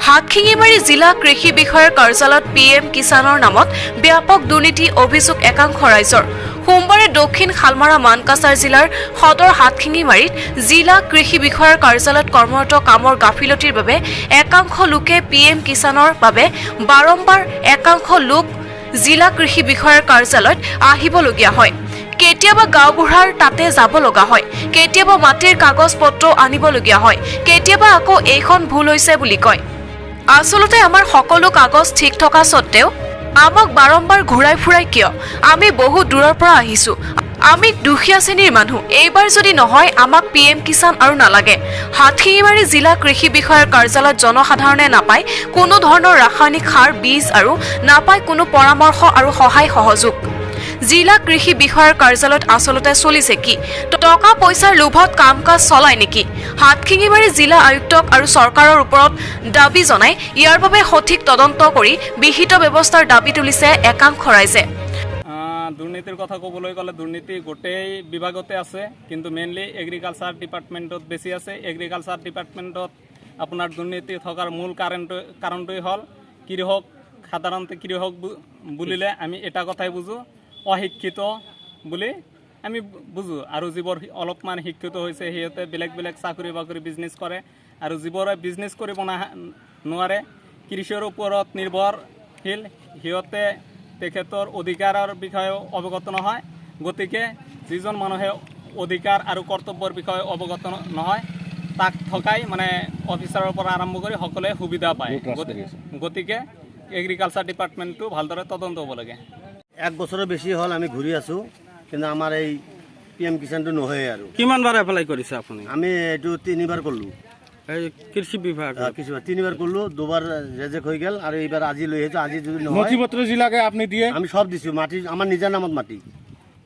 হাটশিঙিমাৰী জিলা কৃষি বিষয়াৰ কাৰ্যালয়ত PM কিষাণৰ নামত ব্যাপক দুৰ্নীতি অভিযোগ একাংশ ৰাইজৰ। সোমবাৰে দক্ষিণ শালমাৰা মানকাছাৰ জিলাৰ সদৰ হাটশিঙিমাৰীত জিলা কৃষি বিষয়াৰ কাৰ্যালয়ত কৰ্মৰত কামৰ গাফিলতিৰ বাবে একাংশ লোকে PM কিষাণৰ বাবে বাৰম্বাৰ একাংশ লোক জিলা কৃষি বিষয়াৰ কাৰ্যালয়ত আহিবলগীয়া হয়। কেতিয়াবা গাঁওবুঢ়াৰ তাতে যাব লগা হয়, কেতিয়াবা মাটিৰ কাগজ পত্ৰ আনিবলগীয়া হয়, কেতিয়াবা আকৌ এইখন ভুল হৈছে বুলি কয়। আচলতে আমাৰ সকলো কাগজ ঠিক থকা স্বত্তেও আমাক বাৰম্বাৰ ঘূৰাই ফুৰাই কিয়? আমি বহু দূৰৰ পৰা আহিছো, আমি দুখীয়া শ্ৰেণীৰ মানুহ। এইবাৰ যদি নহয় আমাক PM কিষাণ আৰু নালাগে। হাটশিঙিমাৰী জিলা কৃষি বিষয়াৰ কাৰ্যালয়ত জনসাধাৰণে নাপায় কোনো ধৰণৰ ৰাসায়নিক সাৰ, বীজ আৰু নাপায় কোনো পৰামৰ্শ আৰু সহায় সহযোগ। জিলা কৃষি বিষয়াৰ কাৰ্যালয়ত আচলতে চলিছে কি? টকা পইচাৰ লোভত কাম কাজ চলায় নেকি? হাটশিঙিমাৰী জিলা আয়ুক্তক আৰু চৰকাৰৰ ওপৰত দাবী জনাই ইয়াৰ বাবে সঠিক তদন্ত কৰি বিহিত ব্যৱস্থাৰ দাবী তুলিছে একাংশ ৰাইজে। দুৰ্নীতিৰ কথা ক'বলৈ গ'লে দুৰ্নীতি গোটেই বিভাগতে আছে, কিন্তু মেইনলি এগ্ৰিকালচাৰ ডিপাৰ্টমেণ্টত বেছি আছে। এগ্ৰিকালচাৰ ডিপাৰ্টমেণ্টত আপোনাৰ দুৰ্নীতি থকাৰ মূল কাৰণটোৱেই হ'ল কৃষক। সাধাৰণতে কৃষক বুলিলে আমি এটা কথাই বুজোঁ, অশিক্ষিত বুলি আমি বুজোঁ। আৰু যিবোৰ অলপমান শিক্ষিত হৈছে সিহঁতে বেলেগ বেলেগ চাকৰি বাকৰি বিজনেছ কৰে, আৰু যিবোৰে বিজনেছ কৰিব নোৱাৰে, কৃষিৰ ওপৰত নিৰ্ভৰশীল, সিহঁতে তেখেতৰ অধিকাৰৰ বিষয়েও অৱগত নহয়। গতিকে যিজন মানুহে অধিকাৰ আৰু কৰ্তব্যৰ বিষয়ে অৱগত নহয় তাক ঠকাই মানে অফিচাৰৰ পৰা আৰম্ভ কৰি সকলোৱে সুবিধা পায়। গতিকে এগ্ৰিকালচাৰ ডিপাৰ্টমেণ্টটো ভালদৰে তদন্ত হ'ব লাগে। এক বছৰৰ বেছি হ'ল আমি ঘূৰি আছোঁ, কিন্তু আমাৰ এই PM কিষাণটো নহয়। আৰু কিমানবাৰ এপ্লাই কৰিছে আপুনি? আমি এইটো 3বাৰ কৰিলোঁ। এই কৃষি বিভাগ কিছুমান 3বাৰ কৰিলোঁ, 2বাৰ ৰেজেক্ট হৈ গ'ল, আৰু এইবাৰ আজি লৈ আহিছোঁ। আজি যদি নহয়, নথিপত্ৰ জিলাকে আপুনি দিয়ে? আমি সব দিছোঁ, মাটি আমাৰ নিজৰ নামত মাটি।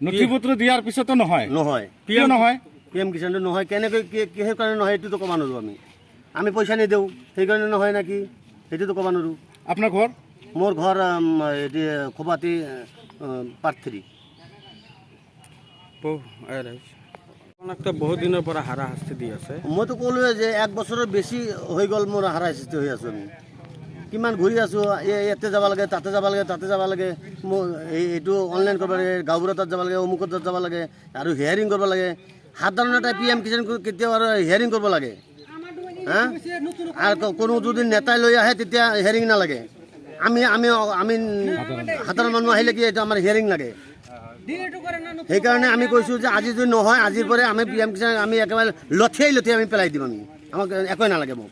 নথিপত্ৰ দিয়াৰ পিছতো নহয়? নহয়। কিয় নহয়? PM কিষাণটো নহয়। কেনেকৈ কিহৰ কাৰণে নহয় এইটোতো ক'ব নোৱাৰোঁ। আমি পইচা নিদিওঁ সেইকাৰণে নহয় নেকি, সেইটোতো ক'ব নোৱাৰোঁ। আপোনাৰ ঘৰ? মোৰ ঘৰ খোবাতি পাৰ্ট 3। বহুত দিনৰ পৰা হাৰাশাস্তি দি আছে। মইতো ক'লোৱে যে এক বছৰৰ বেছি হৈ গ'ল মোৰ হাৰাশাস্তি হৈ আছোঁ। আমি কিমান ঘূৰি আছোঁ, ইয়াতে যাব লাগে, তাতে যাব লাগে, তাতে যাব লাগে, মোৰ এইটো অনলাইন কৰিব লাগে, গাঁওবুঢ়াৰ তাত যাব লাগে, অমুকৰ তাত যাব লাগে, আৰু হিয়াৰিং কৰিব লাগে। সাধাৰণ এটা PM কিষাণ কেতিয়াও আৰু হিয়াৰিং কৰিব লাগে, হা? আৰু কোনো যদি নেতাই লৈ আহে তেতিয়া হিয়াৰিং নালাগে। আমি আমি আমি সাধাৰণ মানুহ আহিলে কি এইটো আমাৰ হিয়াৰিং লাগে। সেইকাৰণে আমি কৈছোঁ যে আজি যদি নহয়, আজিৰ পৰা আমি PM কিষাণ আমি একেবাৰে লঠিয়াই আমি পেলাই দিম। আমাক একোৱে নালাগে। মোক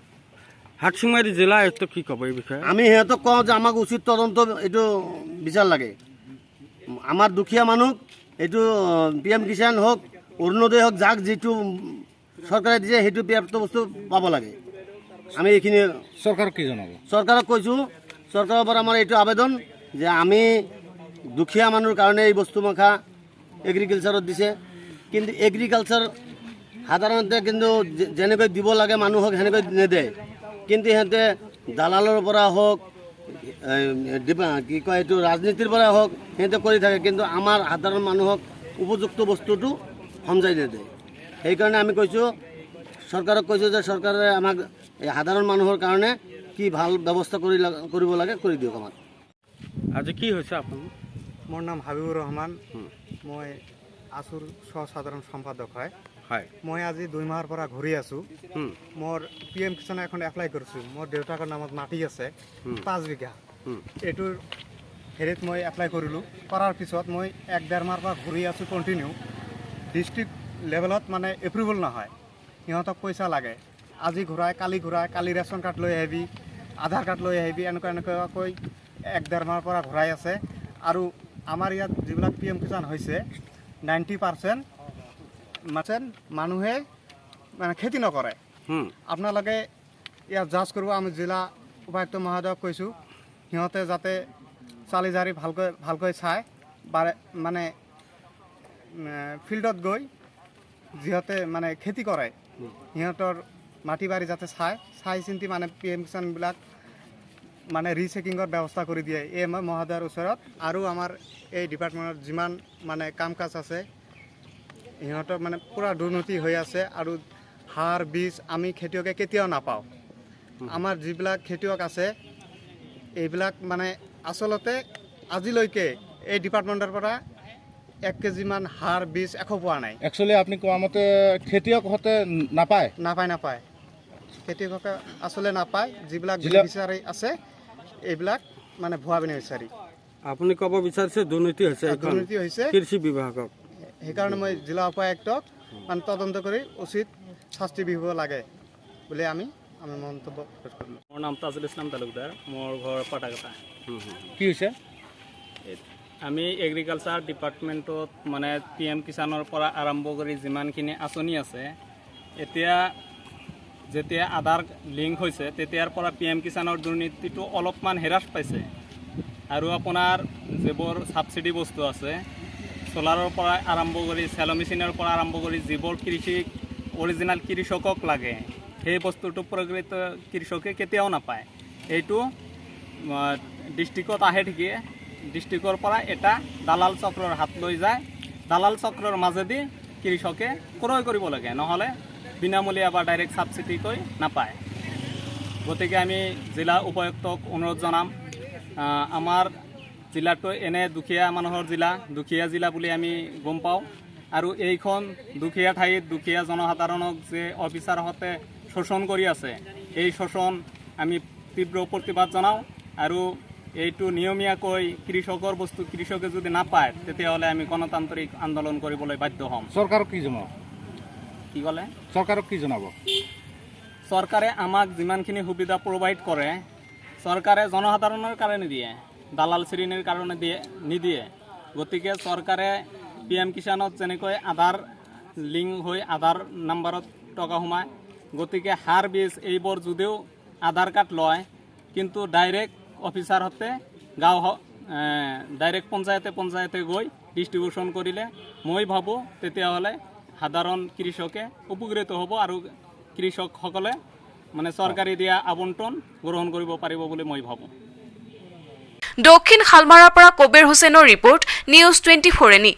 হাটশিঙিমাৰী জিলা আয়ুক্ত কি ক'ব এই বিষয়ে? আমি সিহঁতক কওঁ যে আমাক উচিত তদন্ত এইটো বিচাৰ লাগে। আমাৰ দুখীয়া মানুহ এইটো PM কিষাণ হওক, অৰুণোদয় হওক, যাক যিটো চৰকাৰে দিছে সেইটো প্ৰাপ্ত বস্তু পাব লাগে। আমি এইখিনি চৰকাৰক কি জনাব? চৰকাৰক কৈছোঁ, চৰকাৰৰ পৰা আমাৰ এইটো আবেদন যে আমি দুখীয়া মানুহৰ কাৰণে এই বস্তু মাখা এগ্ৰিকালচাৰত দিছে, কিন্তু এগ্ৰিকালচাৰ সাধাৰণতে কিন্তু যেনেকৈ দিব লাগে মানুহক সেনেকৈ নেদে। কিন্তু সিহঁতে দালালৰ পৰা হওক, কি কয় এইটো ৰাজনীতিৰ পৰা হওক, সিহঁতে কৰি থাকে, কিন্তু আমাৰ সাধাৰণ মানুহক উপযুক্ত বস্তুটো সমজাই নেদে। সেইকাৰণে আমি কৈছোঁ, চৰকাৰক কৈছোঁ যে চৰকাৰে আমাক এই সাধাৰণ মানুহৰ কাৰণে কি ভাল ব্যৱস্থা কৰিব লাগে কৰি দিয়ক আমাক। আজি কি হৈছে আপুনি? মোৰ নাম হাবিবুৰ ৰহমান, মই আছুৰ সাধাৰণ সম্পাদক হয়। মই আজি 2 মাহৰ পৰা ঘূৰি আছোঁ। মোৰ PM কিষাণ এখন এপ্লাই কৰিছোঁ। মোৰ দেউতাকৰ নামত মাটি আছে 5 বিঘা। এইটোৰ হেৰিত মই এপ্লাই কৰিলোঁ। কৰাৰ পিছত মই 1-1.5 মাহৰ পৰা ঘূৰি আছোঁ কণ্টিনিউ। ডিষ্ট্ৰিক্ট লেভেলত মানে এপ্ৰুভেল নহয়, সিহঁতক পইচা লাগে। আজি ঘূৰাই, কালি ৰেচন কাৰ্ড লৈ আহিবি, আধাৰ কাৰ্ড লৈ আহিবি, এনেকুৱাকৈ 1-1.5 মাহৰ পৰা ঘূৰাই আছে। আৰু আমাৰ ইয়াত যিবিলাক PM কিষাণ হৈছে 90% মানুহে মানে খেতি নকৰে। আপোনালোকে ইয়াত জাজ কৰিব। আমি জিলা উপায়ুক্ত মহোদয়ক কৈছোঁ, সিহঁতে যাতে চালি জাৰি ভালকৈ চায়, মানে ফিল্ডত গৈ যিহঁতে মানে খেতি কৰে সিহঁতৰ মাটি বাৰী যাতে চাই চিন্তি মানে PM কিষাণবিলাক মানে ৰিচেকিঙৰ ব্যৱস্থা কৰি দিয়ে। এই মহোদয়ৰ ওচৰত আৰু আমাৰ এই ডিপাৰ্টমেণ্টত যিমান মানে কাম কাজ আছে সিহঁতৰ মানে পূৰা দুৰ্নীতি হৈ আছে, আৰু সাৰ বীজ আমি খেতিয়কে কেতিয়াও নাপাওঁ। আমাৰ যিবিলাক খেতিয়ক আছে এইবিলাক মানে আচলতে আজিলৈকে এই ডিপাৰ্টমেণ্টৰ পৰা 1 কেজিমান সাৰ বীজ একো পোৱা নাই। একচুৱেলি আপুনি কোৱা মতে খেতিয়কহঁতে নাপায়। নাপায় খেতিয়কে আচলতে নাপায়। যিবিলাক বিচাৰি আছে এইবিলাক মানে ভুৱা বেনিফিচিয়াৰী। আপুনি ক'ব বিচাৰিছে দুৰ্নীতি হৈছে দুৰ্নীতি হৈছে কৃষি বিভাগক। সেইকাৰণে মই জিলা উপায়ুক্তক মানে তদন্ত কৰি উচিত শাস্তি বিহিব লাগে বুলি আমি মন্তব্য কৰিলোঁ। মোৰ নাম তাজুল ইছলাম তালুকদাৰ, মোৰ ঘৰ পাটাকাটা। কি হৈছে? আমি এগ্ৰিকালচাৰ ডিপাৰ্টমেণ্টত মানে PM কিষাণৰ পৰা আৰম্ভ কৰি যিমানখিনি আঁচনি আছে, এতিয়া যেতিয়া আধাৰ লিংক হৈছে তেতিয়াৰ পৰা PM কিষাণৰ দুৰ্নীতিটো অলপমান হ্ৰাস পাইছে। আৰু আপোনাৰ যিবোৰ ছাবচিডি বস্তু আছে, চ'লাৰৰ পৰা আৰম্ভ কৰি চেলো মেচিনৰ পৰা আৰম্ভ কৰি যিবোৰ অৰিজিনেল কৃষকক লাগে সেই বস্তুটো প্ৰকৃত কৃষকে কেতিয়াও নাপায়। এইটো ডিষ্ট্ৰিক্টত আহে ঠিকে, ডিষ্ট্ৰিক্টৰ পৰা এটা দালাল চক্ৰৰ হাত লৈ যায়। দালাল চক্ৰৰ মাজেদি কৃষকে ক্ৰয় কৰিব লাগে, নহ'লে বিনামূলীয়া বা ডাইৰেক্ট ছাবচিডি কৈ নাপায়। গতিকে আমি জিলা উপায়ুক্তক অনুৰোধ জনাম, আমাৰ জিলাটো এনে দুখীয়া মানুহৰ জিলা, দুখীয়া জিলা বুলি আমি গম পাওঁ। আৰু এইখন দুখীয়া ঠাইত দুখীয়া জনসাধাৰণক যে অফিচাৰহঁতে শোষণ কৰি আছে, এই শোষণ আমি তীব্ৰ প্ৰতিবাদ জনাওঁ। আৰু এইটো নিয়মীয়াকৈ কৃষকৰ বস্তু কৃষকে যদি নাপায় তেতিয়াহ'লে আমি গণতান্ত্ৰিক আন্দোলন কৰিবলৈ বাধ্য হ'ম। চৰকাৰক কি জনাব? কি ক'লে? চৰকাৰক কি জনাব? চৰকাৰে আমাক যিমানখিনি সুবিধা প্ৰভাইড কৰে, চৰকাৰে জনসাধাৰণৰ কাৰণে দিয়ে, দালাল শ্ৰেণীৰ কাৰণে নিদিয়ে। গতিকে চৰকাৰে PM কিষাণত যেনেকৈ আধাৰ লিংক হৈ আধাৰ নাম্বাৰত টকা সোমায়, গতিকে সাৰ বীজ এইবোৰ যদিও আধাৰ কাৰ্ড লয়, কিন্তু ডাইৰেক্ট অফিচাৰহঁতে ডাইৰেক্ট পঞ্চায়তে গৈ ডিষ্ট্ৰিবিউশ্যন কৰিলে মই ভাবোঁ তেতিয়াহ'লে সাধাৰণ কৃষকে উপকৃত হ'ব আৰু কৃষকসকলে মানে চৰকাৰী দিয়া আবণ্টন গ্ৰহণ কৰিব পাৰিব বুলি মই ভাবোঁ। দক্ষিণ শালমাৰাৰ পৰা কবিৰ হুছেইনৰ ৰিপৰ্ট, নিউজ 24 এনি।